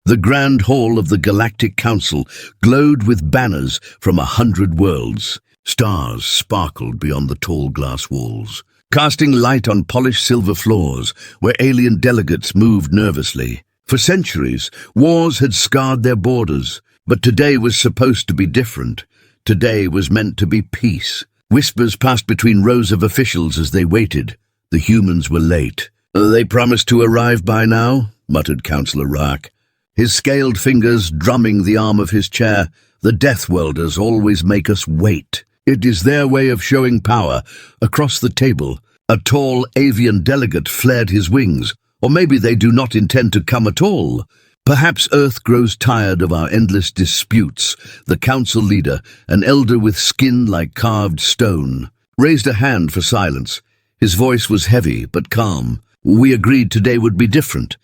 The grand hall of the Galactic Council glowed with banners from 100 worlds. Stars sparkled beyond the tall glass walls, casting light on polished silver floors where alien delegates moved nervously. For centuries, wars had scarred their borders, but today was supposed to be different. Today was meant to be peace. Whispers passed between rows of officials as they waited. The humans were late. "They promised to arrive by now," muttered Councillor Rack, his scaled fingers drumming the arm of his chair. "The Deathworlders always make us wait. It is their way of showing power." Across the table, a tall avian delegate flared his wings. Or maybe they do not intend to come at all. Perhaps Earth grows tired of our endless disputes. The council leader, an elder with skin like carved stone, raised a hand for silence. His voice was heavy but calm. "We agreed today would be different.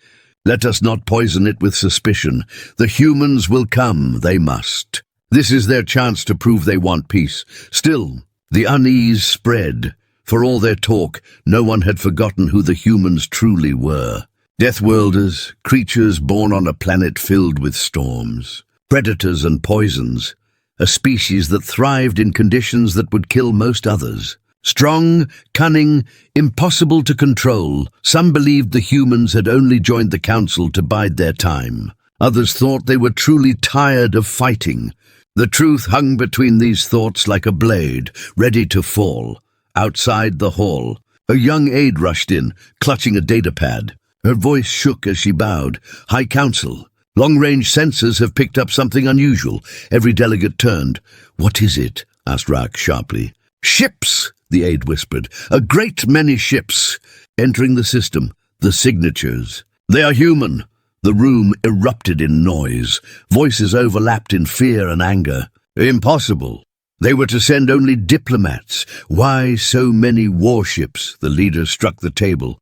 Let us not poison it with suspicion. The humans will come, they must. This is their chance to prove they want peace." Still, the unease spread. For all their talk, no one had forgotten who the humans truly were. Deathworlders, creatures born on a planet filled with storms, predators and poisons, a species that thrived in conditions that would kill most others. Strong, cunning, impossible to control. Some believed the humans had only joined the council to bide their time. Others thought they were truly tired of fighting. The truth hung between these thoughts like a blade, ready to fall. Outside the hall, a young aide rushed in, clutching a datapad. Her voice shook as she bowed. "High Council, long-range sensors have picked up something unusual." Every delegate turned. "What is it?" asked Rack sharply. "Ships," the aide whispered. "A great many ships entering the system. The signatures. They are human." The room erupted in noise. Voices overlapped in fear and anger. "Impossible. They were to send only diplomats. Why so many warships?" The leader struck the table,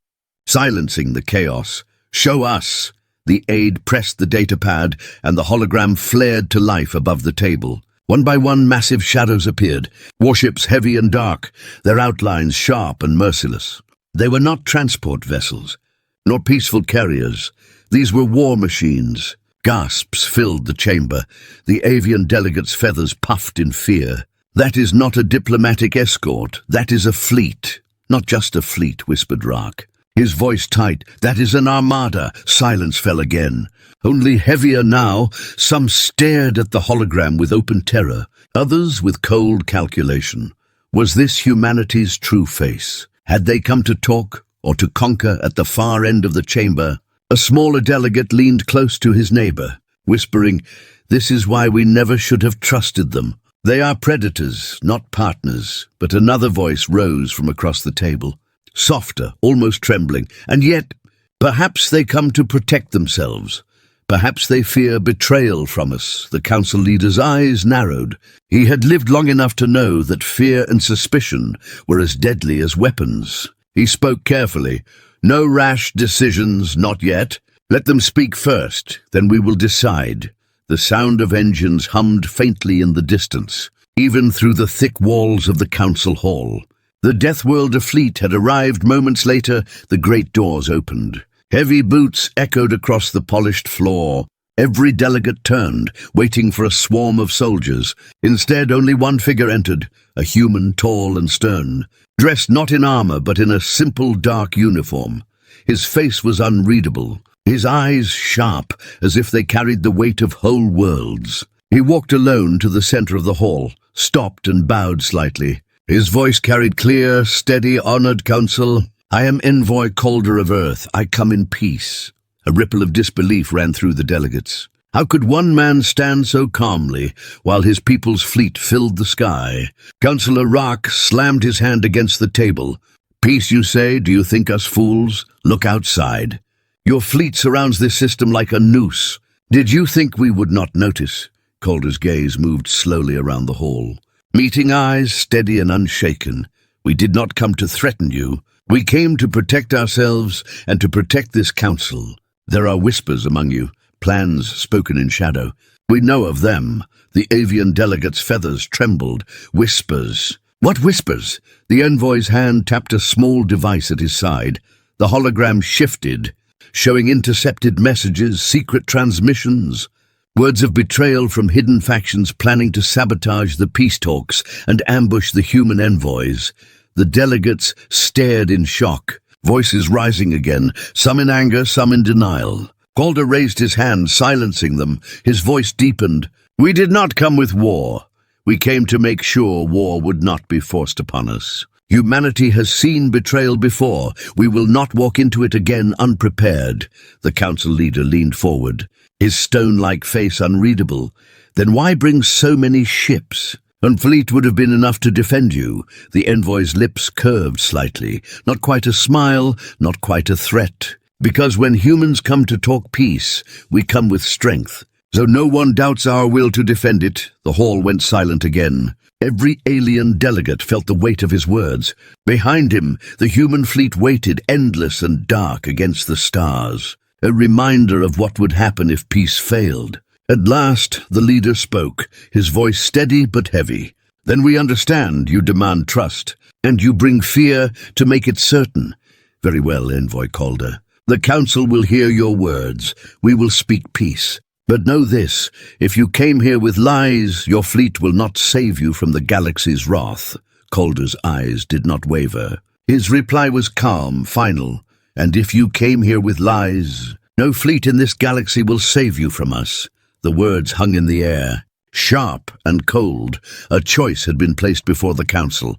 silencing the chaos. "Show us." The aide pressed the datapad, and the hologram flared to life above the table. One by one, massive shadows appeared, warships heavy and dark, their outlines sharp and merciless. They were not transport vessels, nor peaceful carriers. These were war machines. Gasps filled the chamber. The avian delegates' feathers puffed in fear. "That is not a diplomatic escort. That is a fleet." "Not just a fleet," whispered Rack, his voice tight. "That is an armada." Silence fell again, only heavier now. Some stared at the hologram with open terror, others with cold calculation. Was this humanity's true face? Had they come to talk or to conquer? At the far end of the chamber, a smaller delegate leaned close to his neighbor, whispering, "This is why we never should have trusted them. They are predators, not partners." But another voice rose from across the table, softer, almost trembling. "And yet, perhaps they come to protect themselves. Perhaps they fear betrayal from us." The council leader's eyes narrowed. He had lived long enough to know that fear and suspicion were as deadly as weapons. He spoke carefully. "No rash decisions, not yet. Let them speak first, then we will decide." The sound of engines hummed faintly in the distance, even through the thick walls of the council hall. The Deathworlder fleet had arrived moments later. The great doors opened. Heavy boots echoed across the polished floor. Every delegate turned, waiting for a swarm of soldiers. Instead, only one figure entered, a human, tall and stern, dressed not in armor but in a simple dark uniform. His face was unreadable, his eyes sharp, as if they carried the weight of whole worlds. He walked alone to the center of the hall, stopped and bowed slightly. His voice carried clear, steady, honored counsel. "I am Envoy Calder of Earth. I come in peace." A ripple of disbelief ran through the delegates. How could one man stand so calmly while his people's fleet filled the sky? Councillor Rock slammed his hand against the table. "Peace, you say? Do you think us fools? Look outside. Your fleet surrounds this system like a noose. Did you think we would not notice?" Calder's gaze moved slowly around the hall, meeting eyes steady and unshaken. "We did not come to threaten you. We came to protect ourselves and to protect this council. There are whispers among you, plans spoken in shadow. We know of them." The avian delegate's feathers trembled. "Whispers." "What whispers?" The envoy's hand tapped a small device at his side. The hologram shifted, showing intercepted messages, secret transmissions, words of betrayal from hidden factions planning to sabotage the peace talks and ambush the human envoys. The delegates stared in shock, voices rising again, some in anger, some in denial. Calder raised his hand, silencing them. His voice deepened. "We did not come with war. We came to make sure war would not be forced upon us. Humanity has seen betrayal before. We will not walk into it again unprepared." The council leader leaned forward, his stone-like face unreadable. "Then why bring so many ships? One fleet would have been enough to defend you." The envoy's lips curved slightly. Not quite a smile, not quite a threat. "Because when humans come to talk peace, we come with strength. So no one doubts our will to defend it." The hall went silent again. Every alien delegate felt the weight of his words. Behind him, the human fleet waited, endless and dark against the stars, a reminder of what would happen if peace failed. At last, the leader spoke, his voice steady but heavy. "Then we understand you demand trust, and you bring fear to make it certain." "Very well, Envoy Calder. The council will hear your words. We will speak peace. But know this, if you came here with lies, your fleet will not save you from the galaxy's wrath." Calder's eyes did not waver. His reply was calm, final. "And if you came here with lies, no fleet in this galaxy will save you from us." The words hung in the air, sharp and cold. A choice had been placed before the council.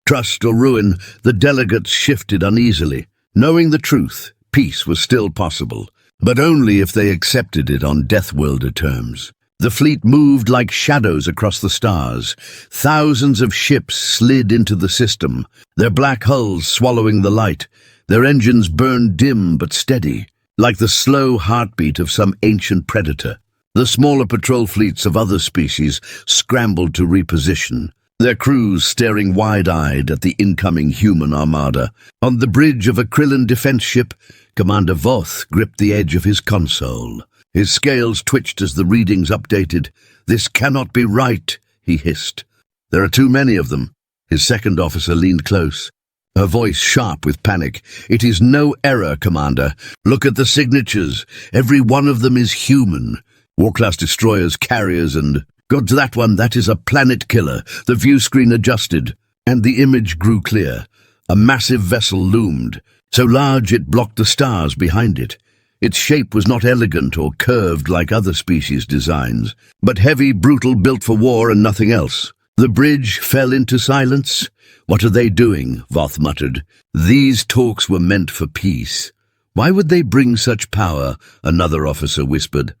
Trust or ruin, the delegates shifted uneasily. Knowing the truth, peace was still possible, but only if they accepted it on Deathworlder terms. The fleet moved like shadows across the stars. Thousands of ships slid into the system, their black hulls swallowing the light. Their engines burned dim but steady, like the slow heartbeat of some ancient predator. The smaller patrol fleets of other species scrambled to reposition, their crews staring wide-eyed at the incoming human armada. On the bridge of a Krillin defense ship, Commander Voth gripped the edge of his console. His scales twitched as the readings updated. "This cannot be right," he hissed. "There are too many of them." His second officer leaned close, her voice sharp with panic. "It is no error, Commander. Look at the signatures. Every one of them is human. War-class destroyers, carriers, and... God, that one, that is a planet killer." The view screen adjusted, and the image grew clear. A massive vessel loomed, so large it blocked the stars behind it. Its shape was not elegant or curved like other species' designs, but heavy, brutal, built for war and nothing else. The bridge fell into silence. "What are they doing?" Voth muttered. "These talks were meant for peace." "Why would they bring such power?" another officer whispered.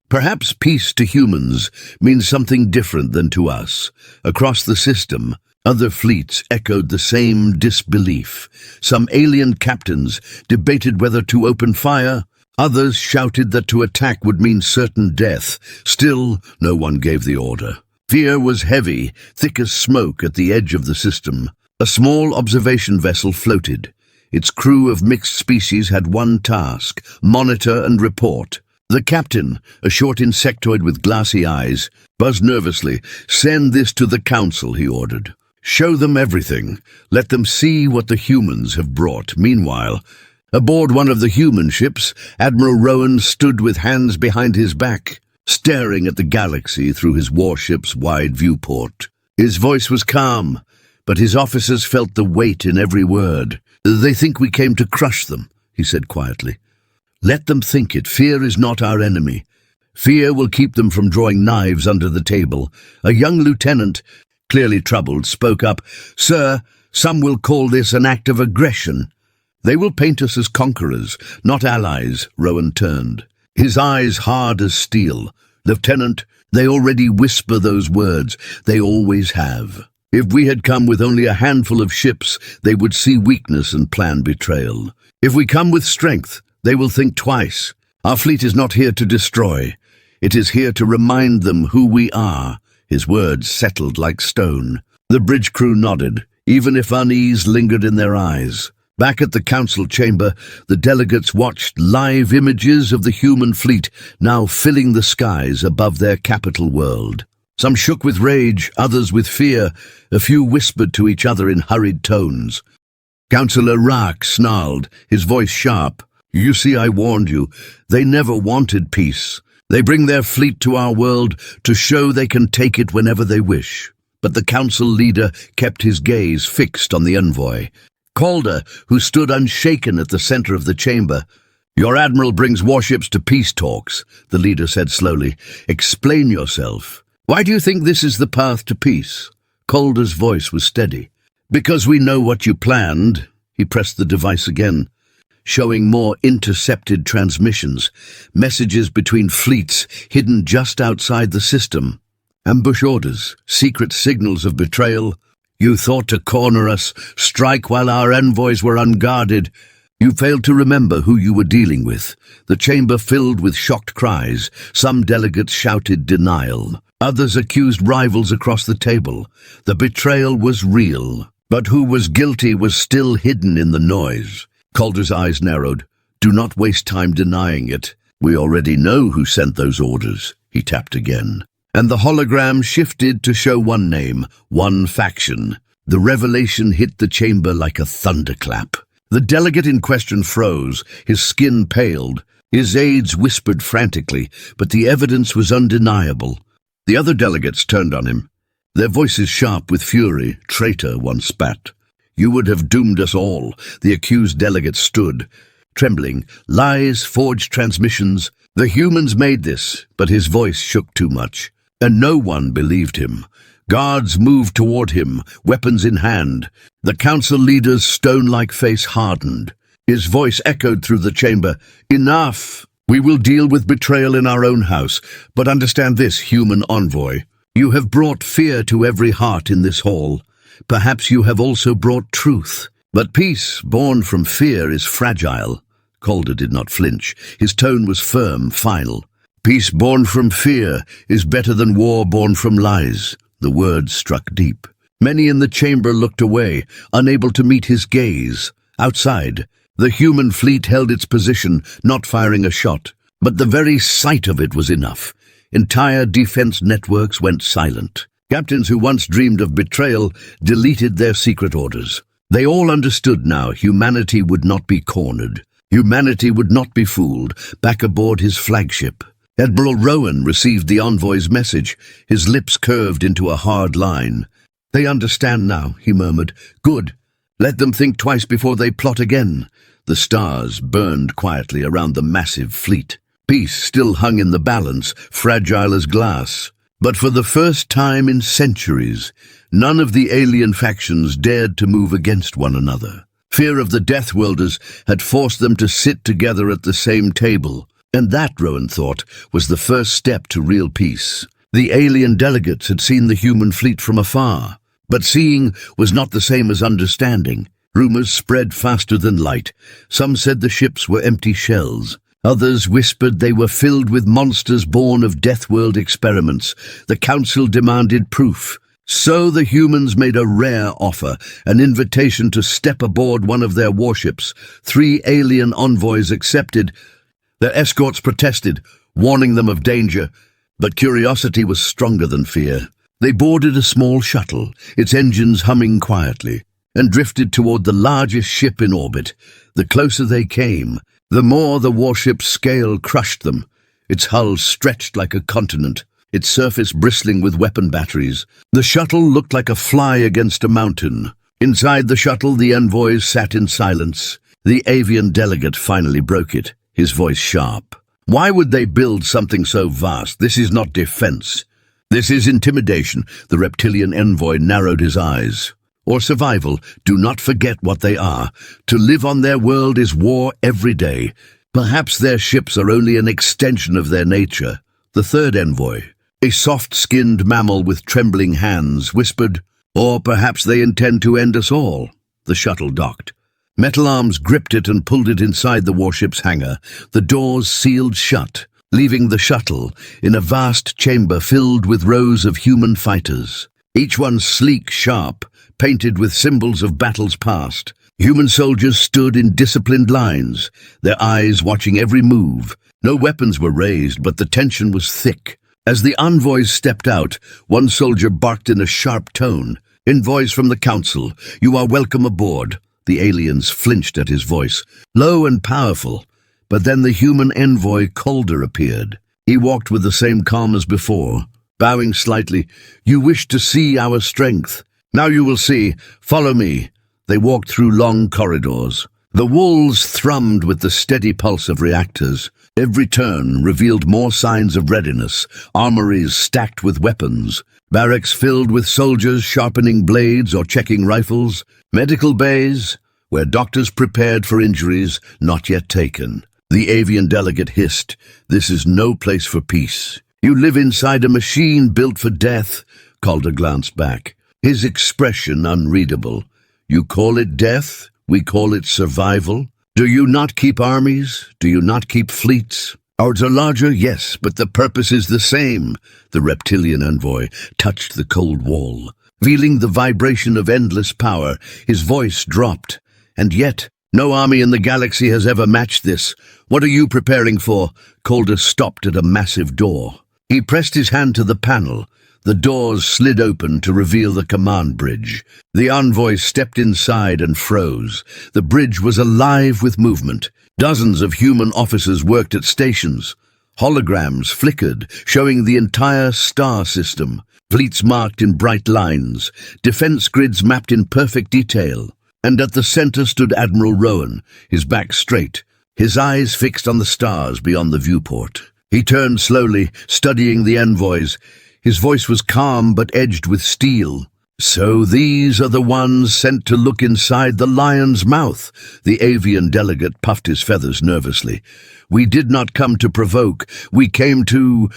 "Perhaps peace to humans means something different than to us." Across the system, other fleets echoed the same disbelief. Some alien captains debated whether to open fire. Others shouted that to attack would mean certain death. Still, no one gave the order. Fear was heavy, thick as smoke at the edge of the system. A small observation vessel floated. Its crew of mixed species had one task: monitor and report. The captain, a short insectoid with glassy eyes, buzzed nervously. "Send this to the council," he ordered. "Show them everything. Let them see what the humans have brought." Meanwhile, aboard one of the human ships, Admiral Rowan stood with hands behind his back, staring at the galaxy through his warship's wide viewport. His voice was calm, but his officers felt the weight in every word. "They think we came to crush them," he said quietly. "Let them think it. Fear is not our enemy. Fear will keep them from drawing knives under the table." A young lieutenant, clearly troubled, spoke up. "Sir, some will call this an act of aggression." "They will paint us as conquerors, not allies." Rowan turned, his eyes hard as steel. "Lieutenant, they already whisper those words. They always have. If we had come with only a handful of ships, they would see weakness and plan betrayal. If we come with strength, they will think twice. Our fleet is not here to destroy. It is here to remind them who we are." His words settled like stone. The bridge crew nodded, even if unease lingered in their eyes. Back at the council chamber, the delegates watched live images of the human fleet now filling the skies above their capital world. Some shook with rage, others with fear. A few whispered to each other in hurried tones. Councillor Raak snarled, his voice sharp. You see, I warned you. They never wanted peace. They bring their fleet to our world to show they can take it whenever they wish. But the council leader kept his gaze fixed on the envoy, Calder, who stood unshaken at the center of the chamber. "Your admiral brings warships to peace talks," the leader said slowly. "Explain yourself. Why do you think this is the path to peace?" Calder's voice was steady. "Because we know what you planned." He pressed the device again, showing more intercepted transmissions, messages between fleets hidden just outside the system. Ambush orders, secret signals of betrayal. You thought to corner us, strike while our envoys were unguarded. You failed to remember who you were dealing with. The chamber filled with shocked cries. Some delegates shouted denial. Others accused rivals across the table. The betrayal was real, but who was guilty was still hidden in the noise. Calder's eyes narrowed. "Do not waste time denying it. We already know who sent those orders." He tapped again, and the hologram shifted to show one name, one faction. The revelation hit the chamber like a thunderclap. The delegate in question froze, his skin paled. His aides whispered frantically, but the evidence was undeniable. The other delegates turned on him, their voices sharp with fury. "Traitor," one spat. "You would have doomed us all." The accused delegate stood, trembling. "Lies, forged transmissions. The humans made this," but his voice shook too much, and no one believed him. Guards moved toward him, weapons in hand. The council leader's stone-like face hardened. His voice echoed through the chamber. "Enough! We will deal with betrayal in our own house, but understand this, human envoy. You have brought fear to every heart in this hall. Perhaps you have also brought truth. But peace born from fear is fragile." Calder did not flinch. His tone was firm, final. "Peace born from fear is better than war born from lies." The words struck deep. Many in the chamber looked away, unable to meet his gaze. Outside, the human fleet held its position, not firing a shot. But the very sight of it was enough. Entire defense networks went silent. Captains who once dreamed of betrayal deleted their secret orders. They all understood now humanity would not be cornered. Humanity would not be fooled. Back aboard his flagship, Admiral Rowan received the envoy's message. His lips curved into a hard line. "They understand now," he murmured. "Good. Let them think twice before they plot again." The stars burned quietly around the massive fleet. Peace still hung in the balance, fragile as glass. But for the first time in centuries, none of the alien factions dared to move against one another. Fear of the Deathworlders had forced them to sit together at the same table. And that, Rowan thought, was the first step to real peace. The alien delegates had seen the human fleet from afar, but seeing was not the same as understanding. Rumors spread faster than light. Some said the ships were empty shells. Others whispered they were filled with monsters born of Deathworld experiments. The council demanded proof. So the humans made a rare offer, an invitation to step aboard one of their warships. 3 alien envoys accepted. Their escorts protested, warning them of danger, but curiosity was stronger than fear. They boarded a small shuttle, its engines humming quietly, and drifted toward the largest ship in orbit. The closer they came, the more the warship's scale crushed them. Its hull stretched like a continent, its surface bristling with weapon batteries. The shuttle looked like a fly against a mountain. Inside the shuttle, the envoys sat in silence. The avian delegate finally broke it, his voice sharp. "Why would they build something so vast? This is not defense. This is intimidation." The reptilian envoy narrowed his eyes. "Or survival. Do not forget what they are. To live on their world is war every day. Perhaps their ships are only an extension of their nature." The third envoy, a soft-skinned mammal with trembling hands, whispered, "Or perhaps they intend to end us all." The shuttle docked. Metal arms gripped it and pulled it inside the warship's hangar. The doors sealed shut, leaving the shuttle in a vast chamber filled with rows of human fighters. Each one sleek, sharp, painted with symbols of battles past. Human soldiers stood in disciplined lines, their eyes watching every move. No weapons were raised, but the tension was thick. As the envoys stepped out, one soldier barked in a sharp tone. "Envoys from the council, you are welcome aboard." The aliens flinched at his voice. Low and powerful, But then the human envoy Calder appeared. He walked with the same calm as before, bowing slightly. "You wish to see our strength. Now you will see. Follow me." They walked through long corridors. The walls thrummed with the steady pulse of reactors. Every turn revealed more signs of readiness, armories stacked with weapons, barracks filled with soldiers sharpening blades or checking rifles, medical bays where doctors prepared for injuries not yet taken. The avian delegate hissed, "This is no place for peace. You live inside a machine built for death." Calder glanced back, his expression unreadable. "You call it death? We call it survival. Do you not keep armies? Do you not keep fleets? Odds are larger, yes, but the purpose is the same." The reptilian envoy touched the cold wall. Feeling the vibration of endless power, his voice dropped. "And yet, no army in the galaxy has ever matched this. What are you preparing for?" Calder stopped at a massive door. He pressed his hand to the panel. The doors slid open to reveal the command bridge. The envoy stepped inside and froze. The bridge was alive with movement. Dozens of human officers worked at stations. Holograms flickered, showing the entire star system. Fleets marked in bright lines. Defense grids mapped in perfect detail. And at the center stood Admiral Rowan, his back straight, his eyes fixed on the stars beyond the viewport. He turned slowly, studying the envoys. His voice was calm but edged with steel. "So these are the ones sent to look inside the lion's mouth." The avian delegate puffed his feathers nervously. "We did not come to provoke. We came to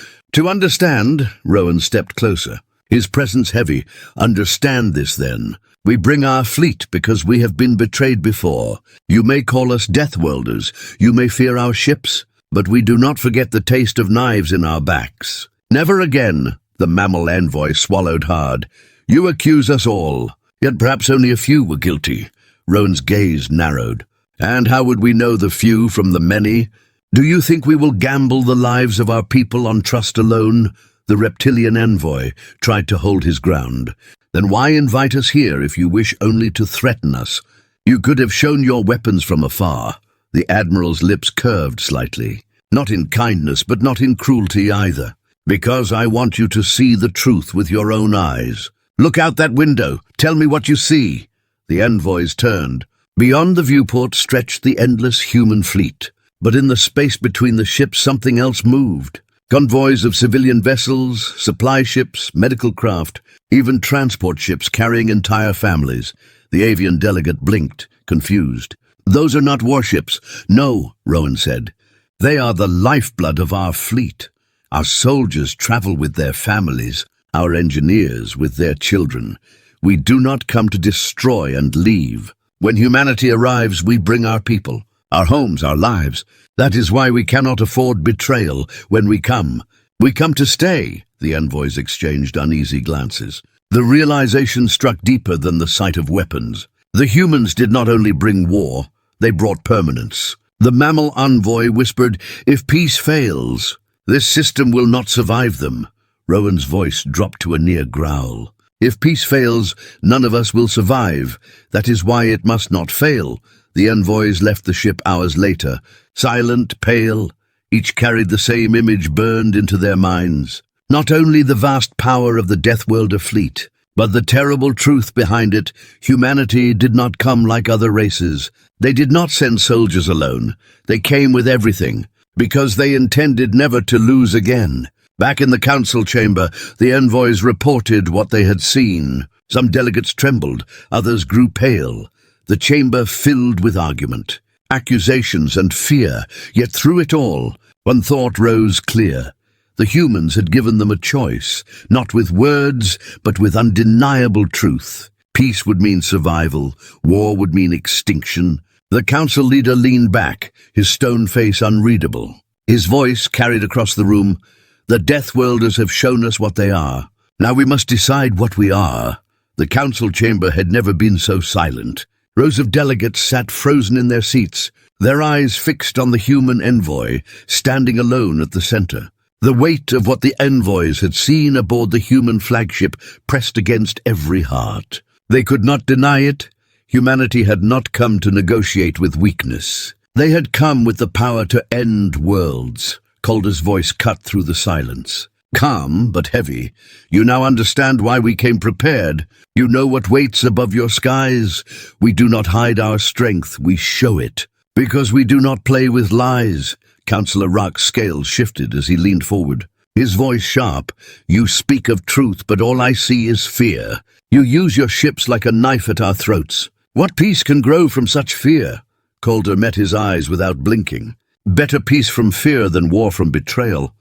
understand." Rowan stepped closer, his presence heavy. "Understand this, then. We bring our fleet because we have been betrayed before. You may call us Deathworlders. You may fear our ships, but we do not forget the taste of knives in our backs. Never again." The mammal envoy swallowed hard. "You accuse us all, yet perhaps only a few were guilty." Rowan's gaze narrowed. "And how would we know the few from the many? Do you think we will gamble the lives of our people on trust alone?" The reptilian envoy tried to hold his ground. "Then why invite us here if you wish only to threaten us? You could have shown your weapons from afar." The admiral's lips curved slightly. "Not in kindness, but not in cruelty either. Because I want you to see the truth with your own eyes. Look out that window. Tell me what you see." The envoys turned. Beyond the viewport stretched the endless human fleet. But in the space between the ships something else moved. Convoys of civilian vessels, supply ships, medical craft, even transport ships carrying entire families. The avian delegate blinked, confused. "Those are not warships." "No," Rowan said. "They are the lifeblood of our fleet. Our soldiers travel with their families, our engineers with their children. We do not come to destroy and leave. When humanity arrives, we bring our people, our homes, our lives. That is why we cannot afford betrayal when we come. We come to stay." The envoys exchanged uneasy glances. The realization struck deeper than the sight of weapons. The humans did not only bring war, they brought permanence. The mammal envoy whispered, "If peace fails, this system will not survive them." Rowan's voice dropped to a near growl. "If peace fails, none of us will survive. That is why it must not fail." The envoys left the ship hours later, silent, pale. Each carried the same image burned into their minds. Not only the vast power of the Deathworlder fleet, but the terrible truth behind it. Humanity did not come like other races. They did not send soldiers alone. They came with everything, because they intended never to lose again. Back in the council chamber, the envoys reported what they had seen. Some delegates trembled, others grew pale. The chamber filled with argument, accusations and fear, yet through it all, one thought rose clear. The humans had given them a choice, not with words, but with undeniable truth. Peace would mean survival, war would mean extinction. The council leader leaned back, his stone face unreadable. His voice carried across the room. "The Deathworlders have shown us what they are. Now we must decide what we are." The council chamber had never been so silent. Rows of delegates sat frozen in their seats, their eyes fixed on the human envoy, standing alone at the center. The weight of what the envoys had seen aboard the human flagship pressed against every heart. They could not deny it. Humanity had not come to negotiate with weakness. They had come with the power to end worlds. Calder's voice cut through the silence. Calm, but heavy. You now understand why we came prepared. You know what waits above your skies. We do not hide our strength, we show it. Because we do not play with lies. Councillor Rock's scales shifted as he leaned forward. His voice sharp. You speak of truth, but all I see is fear. You use your ships like a knife at our throats. What peace can grow from such fear? Calder met his eyes without blinking. Better peace from fear than war from betrayal.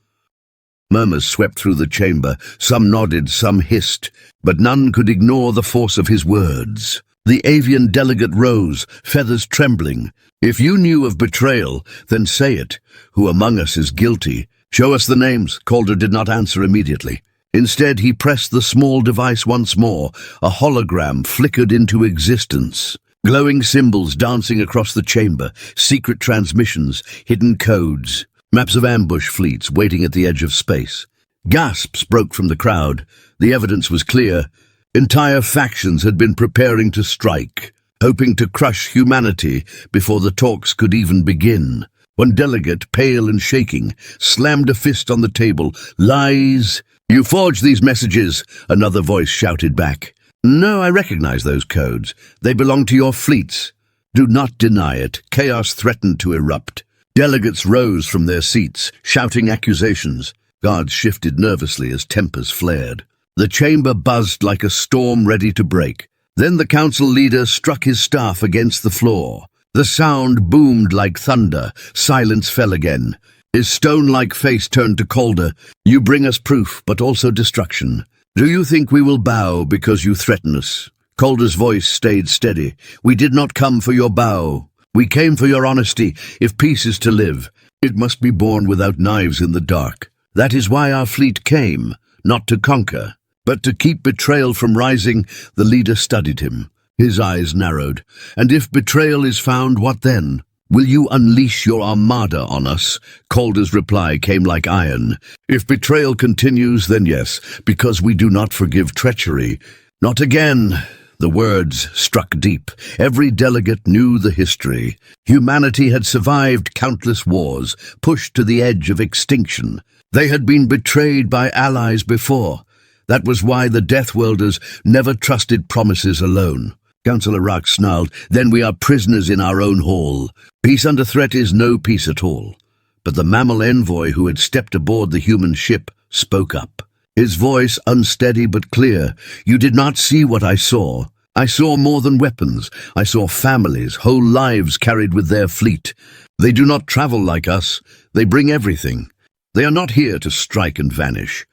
Murmurs swept through the chamber. Some nodded, some hissed, but none could ignore the force of his words. The avian delegate rose, feathers trembling. If you knew of betrayal, then say it. Who among us is guilty? Show us the names. Calder did not answer immediately. Instead, he pressed the small device once more. A hologram flickered into existence. Glowing symbols dancing across the chamber, secret transmissions, hidden codes. Maps of ambush fleets waiting at the edge of space. Gasps broke from the crowd. The evidence was clear. Entire factions had been preparing to strike, hoping to crush humanity before the talks could even begin. One delegate, pale and shaking, slammed a fist on the table. Lies! You forged these messages, another voice shouted back. No, I recognize those codes. They belong to your fleets. Do not deny it. Chaos threatened to erupt. Delegates rose from their seats, shouting accusations. Guards shifted nervously as tempers flared. The chamber buzzed like a storm ready to break. Then the council leader struck his staff against the floor. The sound boomed like thunder. Silence fell again. His stone-like face turned to Calder. You bring us proof, but also destruction. Do you think we will bow because you threaten us? Calder's voice stayed steady. We did not come for your bow. We came for your honesty. If peace is to live, it must be born without knives in the dark. That is why our fleet came, not to conquer, but to keep betrayal from rising. The leader studied him. His eyes narrowed. And if betrayal is found, what then? Will you unleash your armada on us? Calder's reply came like iron. If betrayal continues, then yes, because we do not forgive treachery. Not again. The words struck deep. Every delegate knew the history. Humanity had survived countless wars, pushed to the edge of extinction. They had been betrayed by allies before. That was why the Deathworlders never trusted promises alone. Councillor Rock snarled, then we are prisoners in our own hall. Peace under threat is no peace at all. But the mammal envoy who had stepped aboard the human ship spoke up. His voice unsteady but clear. You did not see what I saw. I saw more than weapons. I saw families, whole lives carried with their fleet. They do not travel like us. They bring everything. They are not here to strike and vanish.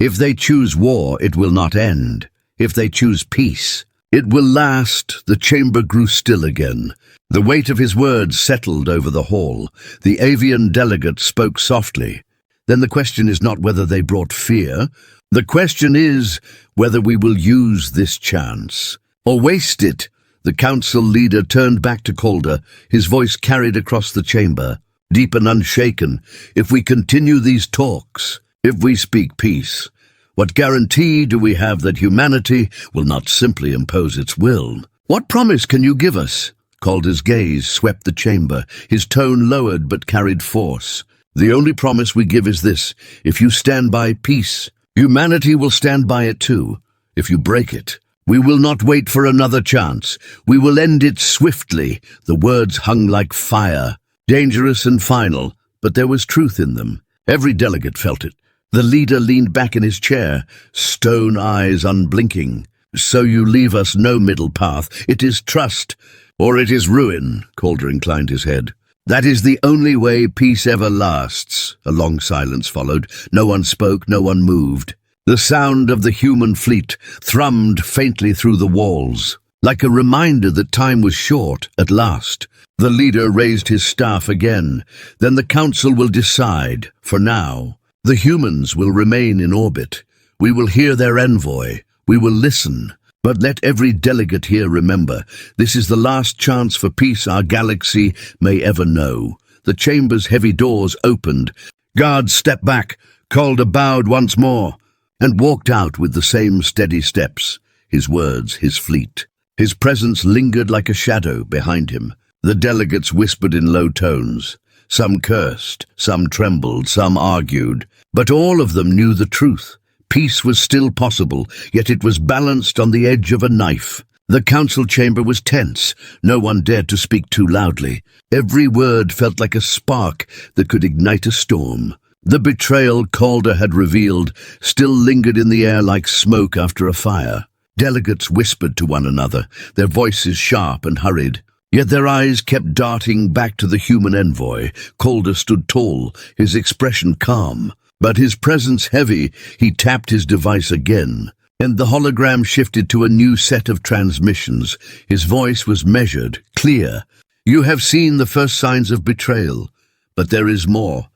If they choose war, it will not end. If they choose peace, it will last. The chamber grew still again. The weight of his words settled over the hall. The avian delegate spoke softly. Then the question is not whether they brought fear. The question is whether we will use this chance or waste it. The council leader turned back to Calder, his voice carried across the chamber, deep and unshaken. If we continue these talks, if we speak peace, what guarantee do we have that humanity will not simply impose its will? What promise can you give us? Calder's gaze swept the chamber, his tone lowered but carried force. The only promise we give is this: if you stand by peace, humanity will stand by it too. If you break it, we will not wait for another chance. We will end it swiftly. The words hung like fire, dangerous and final, but there was truth in them. Every delegate felt it. The leader leaned back in his chair, stone eyes unblinking. So you leave us no middle path. It is trust, or it is ruin. Calder inclined his head. That is the only way peace ever lasts. A long silence followed. No one spoke, no one moved. The sound of the human fleet thrummed faintly through the walls, like a reminder that time was short at last. The leader raised his staff again. Then the council will decide. For now, the humans will remain in orbit. We will hear their envoy. We will listen. But let every delegate here remember, this is the last chance for peace our galaxy may ever know. The chamber's heavy doors opened. Guards stepped back. Calder bowed once more and walked out with the same steady steps. His words, his fleet. His presence lingered like a shadow behind him. The delegates whispered in low tones. Some cursed, some trembled, some argued, but all of them knew the truth. Peace was still possible, yet it was balanced on the edge of a knife. The council chamber was tense. No one dared to speak too loudly. Every word felt like a spark that could ignite a storm. The betrayal Calder had revealed still lingered in the air like smoke after a fire. Delegates whispered to one another, their voices sharp and hurried. Yet their eyes kept darting back to the human envoy. Calder stood tall, his expression calm. But his presence heavy, he tapped his device again. And the hologram shifted to a new set of transmissions. His voice was measured, clear. You have seen the first signs of betrayal, but there is more.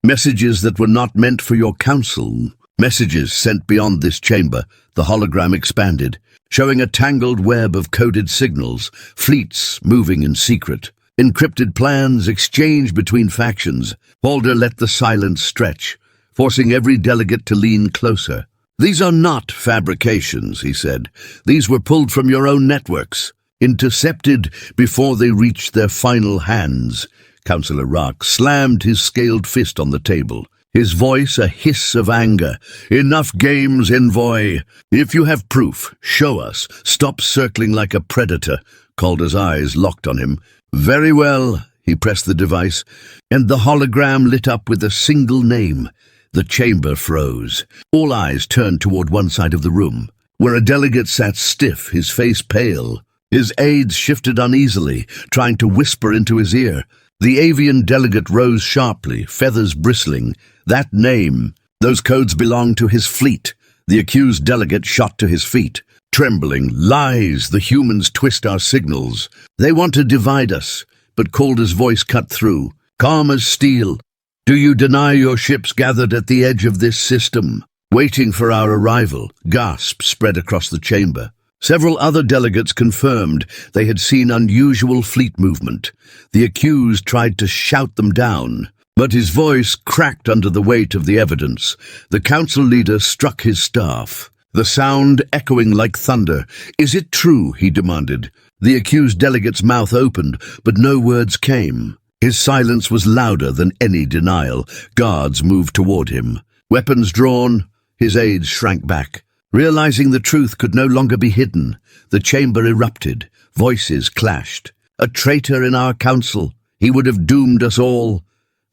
Messages that were not meant for your council. Messages sent beyond this chamber. The hologram expanded, showing a tangled web of coded signals, fleets moving in secret. Encrypted plans exchanged between factions. Calder let the silence stretch, forcing every delegate to lean closer. These are not fabrications, he said. These were pulled from your own networks, intercepted before they reached their final hands. Councillor Rock slammed his scaled fist on the table, his voice a hiss of anger. Enough games, envoy. If you have proof, show us. Stop circling like a predator. Calder's eyes locked on him. Very well, he pressed the device, and the hologram lit up with a single name. The chamber froze. All eyes turned toward one side of the room, where a delegate sat stiff, his face pale. His aides shifted uneasily, trying to whisper into his ear. The avian delegate rose sharply, feathers bristling. That name, those codes belonged to his fleet. The accused delegate shot to his feet. Trembling, lies, the humans twist our signals. They want to divide us, but Calder's voice cut through, calm as steel. Do you deny your ships gathered at the edge of this system, waiting for our arrival? Gasps spread across the chamber. Several other delegates confirmed they had seen unusual fleet movement. The accused tried to shout them down, but his voice cracked under the weight of the evidence. The council leader struck his staff, the sound echoing like thunder. Is it true? He demanded. The accused delegate's mouth opened, but no words came. His silence was louder than any denial. Guards moved toward him. Weapons drawn, his aides shrank back. Realizing the truth could no longer be hidden, the chamber erupted. Voices clashed. A traitor in our council. He would have doomed us all.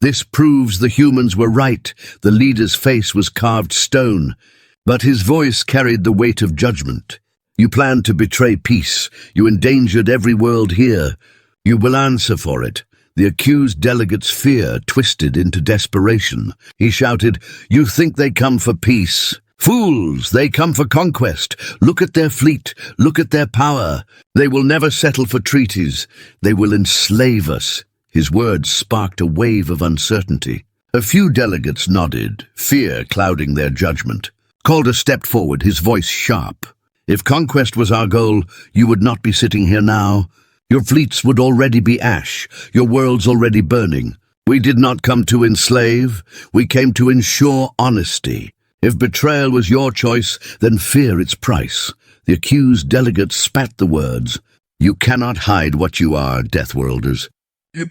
This proves the humans were right. The leader's face was carved stone, but his voice carried the weight of judgment. You planned to betray peace. You endangered every world here. You will answer for it. The accused delegate's fear twisted into desperation. He shouted, You think they come for peace? Fools, they come for conquest. Look at their fleet. Look at their power. They will never settle for treaties. They will enslave us. His words sparked a wave of uncertainty. A few delegates nodded, fear clouding their judgment. Calder stepped forward, his voice sharp. If conquest was our goal, you would not be sitting here now. Your fleets would already be ash, your worlds already burning. We did not come to enslave, we came to ensure honesty. If betrayal was your choice, then fear its price. The accused delegate spat the words. You cannot hide what you are, Deathworlders.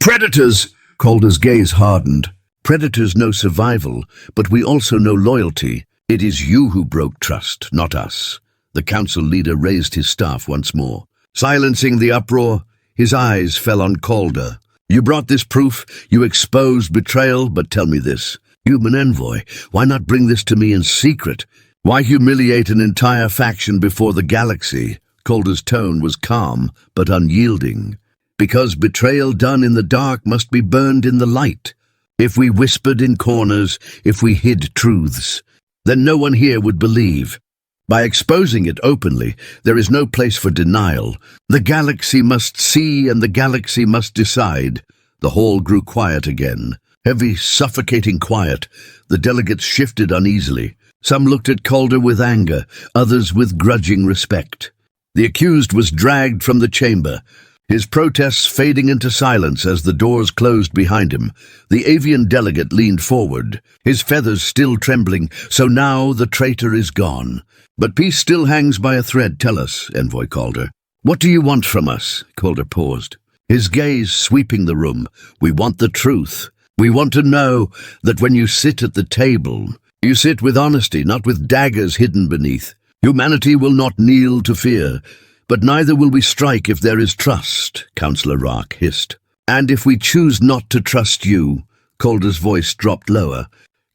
Predators! Calder's gaze hardened. Predators know survival, but we also know loyalty. It is you who broke trust, not us. The council leader raised his staff once more. Silencing the uproar, his eyes fell on Calder. You brought this proof, you exposed betrayal, but tell me this. Human envoy, why not bring this to me in secret? Why humiliate an entire faction before the galaxy? Calder's tone was calm, but unyielding. Because betrayal done in the dark must be burned in the light. If we whispered in corners, if we hid truths, then no one here would believe. By exposing it openly, there is no place for denial. The galaxy must see and the galaxy must decide. The hall grew quiet again. Heavy, suffocating quiet. The delegates shifted uneasily. Some looked at Calder with anger, others with grudging respect. The accused was dragged from the chamber, his protests fading into silence as the doors closed behind him. The avian delegate leaned forward, his feathers still trembling. So now the traitor is gone. But peace still hangs by a thread. Tell us, Envoy Calder. What do you want from us? Calder paused. his gaze sweeping the room. "We want the truth. We want to know that when you sit at the table, you sit with honesty, not with daggers hidden beneath. Humanity will not kneel to fear, but neither will we strike if there is trust," Councillor Rock hissed. "And if we choose not to trust you," Calder's voice dropped lower,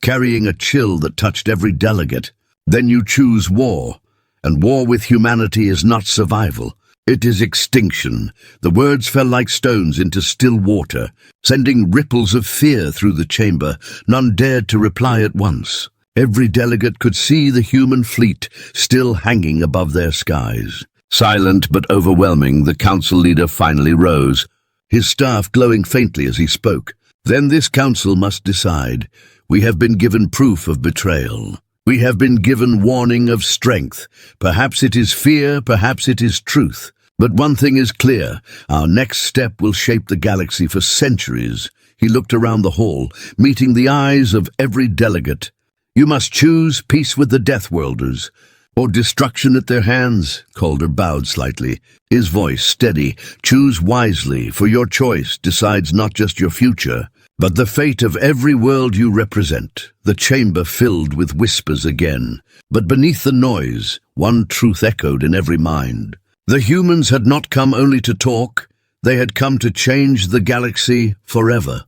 carrying a chill that touched every delegate, "then you choose war. And war with humanity is not survival. It is extinction." The words fell like stones into still water, sending ripples of fear through the chamber. None dared to reply at once. Every delegate could see the human fleet still hanging above their skies. Silent but overwhelming, the council leader finally rose, his staff glowing faintly as he spoke. "Then this council must decide. We have been given proof of betrayal. We have been given warning of strength. Perhaps it is fear, perhaps it is truth. But one thing is clear, our next step will shape the galaxy for centuries." He looked around the hall, meeting the eyes of every delegate. "You must choose peace with the Deathworlders, or destruction at their hands." Calder bowed slightly, his voice steady. "Choose wisely, for your choice decides not just your future, but the fate of every world you represent." The chamber filled with whispers again, but beneath the noise, one truth echoed in every mind. The humans had not come only to talk, they had come to change the galaxy forever.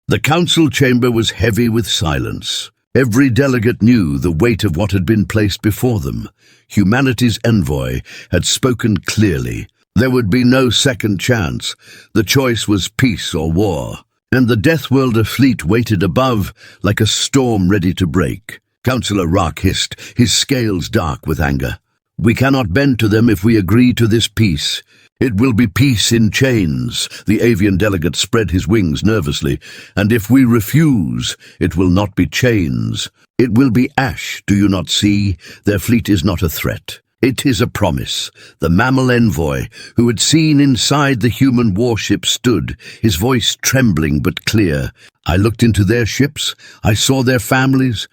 The council chamber was heavy with silence. Every delegate knew the weight of what had been placed before them. Humanity's envoy had spoken clearly. There would be no second chance. The choice was peace or war. And the Deathworlder fleet waited above like a storm ready to break. Councillor Rock hissed, his scales dark with anger. "We cannot bend to them if we agree to this peace. It will be peace in chains." The avian delegate spread his wings nervously. "And if we refuse, it will not be chains. It will be ash, do you not see? Their fleet is not a threat. It is a promise." The mammal envoy, who had seen inside the human warship, stood, his voice trembling but clear. "I looked into their ships. I saw their families,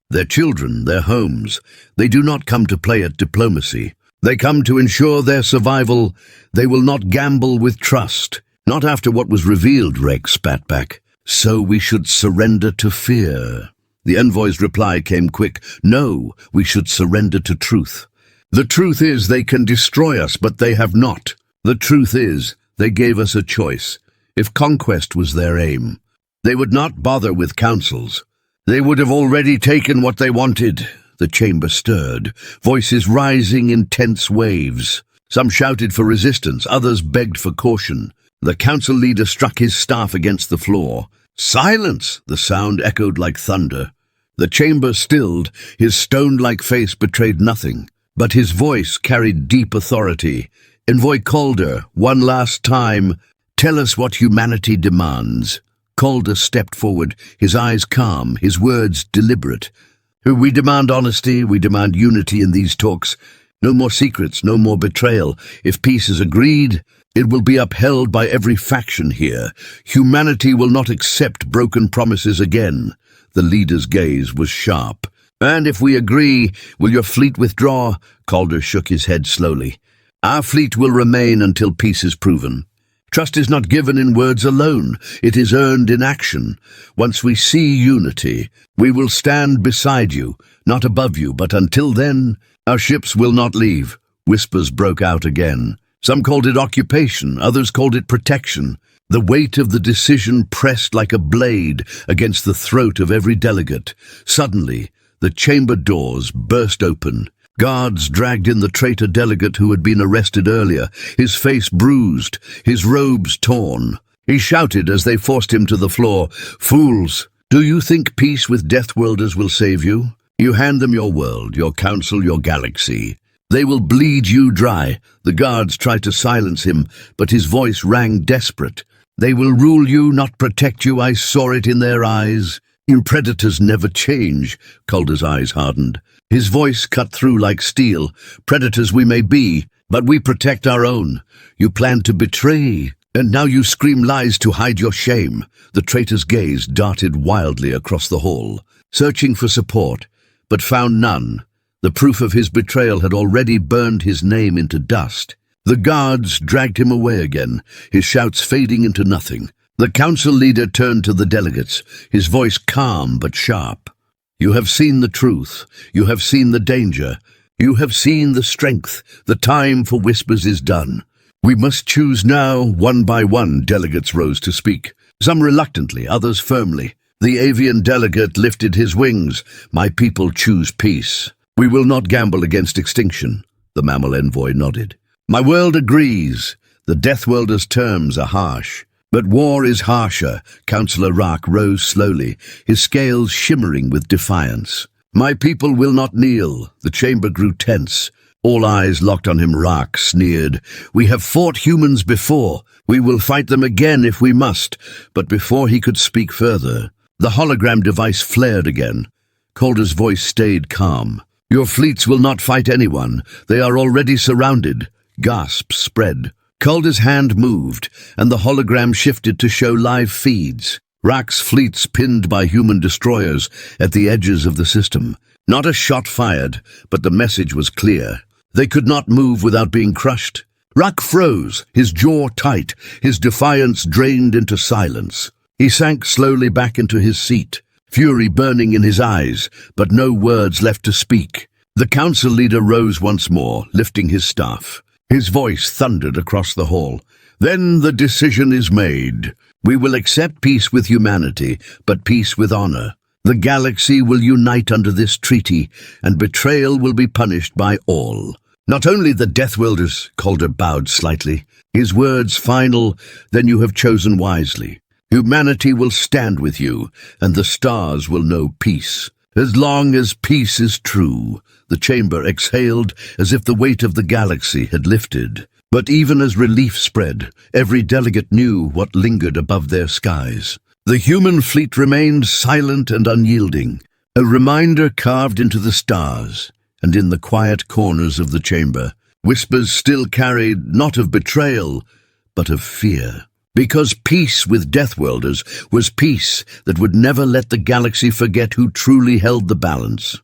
their children, their homes. They do not come to play at diplomacy. They come to ensure their survival. They will not gamble with trust." "Not after what was revealed," Rex spat back. "So we should surrender to fear." The envoy's reply came quick. "No, we should surrender to truth. The truth is they can destroy us, but they have not. The truth is they gave us a choice. If conquest was their aim, they would not bother with councils. They would have already taken what they wanted." The chamber stirred, voices rising in tense waves. Some shouted for resistance, others begged for caution. The council leader struck his staff against the floor. "Silence!" The sound echoed like thunder. The chamber stilled, his stone-like face betrayed nothing. But his voice carried deep authority. "Envoy Calder, one last time, tell us what humanity demands." Calder stepped forward, his eyes calm, his words deliberate. "We demand honesty, we demand unity in these talks. No more secrets, no more betrayal. If peace is agreed, it will be upheld by every faction here. Humanity will not accept broken promises again." The leader's gaze was sharp. "And if we agree, will your fleet withdraw?" Calder shook his head slowly. "Our fleet will remain until peace is proven. Trust is not given in words alone, it is earned in action. Once we see unity, we will stand beside you, not above you, but until then, our ships will not leave." Whispers broke out again. Some called it occupation, others called it protection. The weight of the decision pressed like a blade against the throat of every delegate. Suddenly, the chamber doors burst open. Guards dragged in the traitor delegate who had been arrested earlier, his face bruised, his robes torn. He shouted as they forced him to the floor, "Fools! Do you think peace with Deathworlders will save you? You hand them your world, your council, your galaxy. They will bleed you dry." The guards tried to silence him, but his voice rang desperate. "They will rule you, not protect you. I saw it in their eyes." "You predators never change." Calder's eyes hardened. His voice cut through like steel. "Predators we may be, but we protect our own. You plan to betray, and now you scream lies to hide your shame." The traitor's gaze darted wildly across the hall, searching for support, but found none. The proof of his betrayal had already burned his name into dust. The guards dragged him away again, his shouts fading into nothing. The council leader turned to the delegates, his voice calm but sharp. "You have seen the truth. You have seen the danger. You have seen the strength. The time for whispers is done. We must choose now." One by one, delegates rose to speak, some reluctantly, others firmly. The avian delegate lifted his wings. "My people choose peace. We will not gamble against extinction." The mammal envoy nodded. "My world agrees. The Deathworlder's terms are harsh. But war is harsher." Councillor Rock rose slowly, his scales shimmering with defiance. "My people will not kneel." The chamber grew tense. All eyes locked on him. Rock sneered. "We have fought humans before. We will fight them again if we must." But before he could speak further, the hologram device flared again. Calder's voice stayed calm. "Your fleets will not fight anyone. They are already surrounded." Gasps spread. Calder's hand moved, and the hologram shifted to show live feeds. Rock's fleets pinned by human destroyers at the edges of the system. Not a shot fired, but the message was clear. They could not move without being crushed. Rock froze, his jaw tight, his defiance drained into silence. He sank slowly back into his seat, fury burning in his eyes, but no words left to speak. The council leader rose once more, lifting his staff. His voice thundered across the hall. "Then the decision is made. We will accept peace with humanity, but peace with honor. The galaxy will unite under this treaty, and betrayal will be punished by all. Not only the Deathworlders," Calder bowed slightly, his words final. "Then you have chosen wisely. Humanity will stand with you, and the stars will know peace. As long as peace is true." The chamber exhaled as if the weight of the galaxy had lifted. But even as relief spread, every delegate knew what lingered above their skies. The human fleet remained silent and unyielding, a reminder carved into the stars, and in the quiet corners of the chamber, whispers still carried not of betrayal, but of fear. Because peace with Deathworlders was peace that would never let the galaxy forget who truly held the balance.